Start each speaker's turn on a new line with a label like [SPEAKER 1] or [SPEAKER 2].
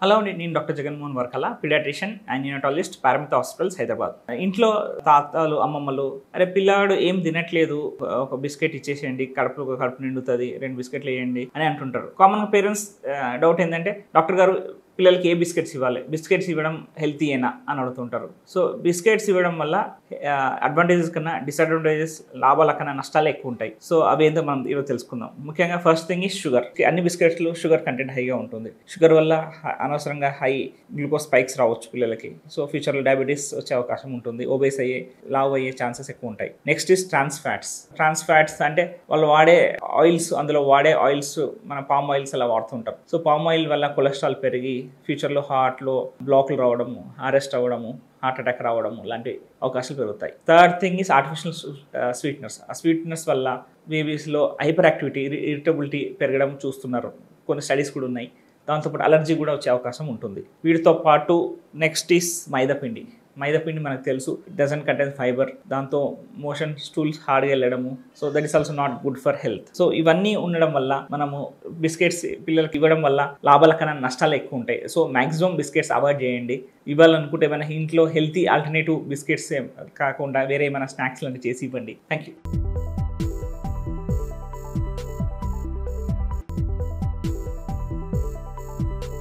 [SPEAKER 1] Hello అండి, నేను doctor Jaganmohan Varkala, paediatrician and neonatologist, Paramitha hospitals, Hyderabad. ఇంట్లో తాతలు అమ్మమ్మలు అరే పిల్లాడు ఏం తినట్లేదు, ఒక బిస్కెట్ ఇచ్చేసేయండి, కడుపు నిండుతుంది, 2 బిస్కెట్లు వేయండి అని అంటుంటారు. కామన్గా పేరెంట్స్ డౌట్ ఏంటంటే డాక్టర్ గారు పిల్లలకి ఏ బిస్కెట్స్ ఇవ్వాలి, బిస్కెట్స్ ఇవ్వడం హెల్తీయేనా అని అడుగుతుంటారు. సో బిస్కెట్స్ ఇవ్వడం వల్ల అడ్వాంటేజెస్ కన్నా డిసడ్వాంటేజెస్, లాభాల కన్నా నష్టాలు ఎక్కువ ఉంటాయి. సో అవి ఏంటో మనం ఈరోజు తెలుసుకుందాం. ముఖ్యంగా ఫస్ట్ థింగ్ ఈజ్ షుగర్. అన్ని బిస్కెట్స్లో షుగర్ కంటెంట్ హైగా ఉంటుంది. షుగర్ వల్ల అనవసరంగా హై గ్లూకోజ్ స్పైక్స్ రావచ్చు పిల్లలకి. సో ఫ్యూచర్లో డయాబెటీస్ వచ్చే అవకాశం ఉంటుంది, ఒబేస్ అయ్యే, లావ్ అయ్యే ఛాన్సెస్ ఎక్కువ ఉంటాయి. Next is trans fats. Trans fats అంటే వాళ్ళు వాడే ఆయిల్స్, అందులో వాడే ఆయిల్స్ మన పామ్ ఆయిల్స్ అలా వాడుతుంటారు. సో పామ్ ఆయిల్ వల్ల కొలెస్ట్రాల్ పెరిగి ఫ్యూచర్లో హార్ట్లో బ్లాక్లు రావడము, అరెస్ట్ అవ్వడము, హార్ట్ అటాక్ రావడము లాంటి అవకాశాలు పెరుగుతాయి. Third thing is artificial sweeteners. ఆ స్వీట్నర్స్ వల్ల బేబీస్లో హైపర్ యాక్టివిటీ, ఇరిటబిలిటీ పెరగడం చూస్తున్నారు. కొన్ని స్టడీస్ కూడా ఉన్నాయి. దాంతోపాటు అలర్జీ కూడా వచ్చే అవకాశం ఉంటుంది. వీటితో పాటు నెక్స్ట్ ఈస్ మైదాపిండి. మైదాపిండి మనకు తెలుసు, ఇట్ డజంట్ కంటైన్ ఫైబర్. దాంతో మోషన్ స్టూల్స్ హార్డ్గా వెళ్ళడము. So that is also not good for health. So ఇవన్నీ ఉండడం వల్ల మనము బిస్కెట్స్ పిల్లలకి ఇవ్వడం వల్ల లాభాల కన్నా నష్టాలు ఎక్కువ ఉంటాయి. సో మ్యాక్సిమం బిస్కెట్స్ అవాయిడ్ చేయండి. ఇవ్వాలనుకుంటే ఏమైనా ఇంట్లో హెల్తీ ఆల్టర్నేటివ్ బిస్కెట్స్ కాకుండా వేరే ఏమైనా స్నాక్స్ లాంటివి చేసి ఇవ్వండి. Thank you.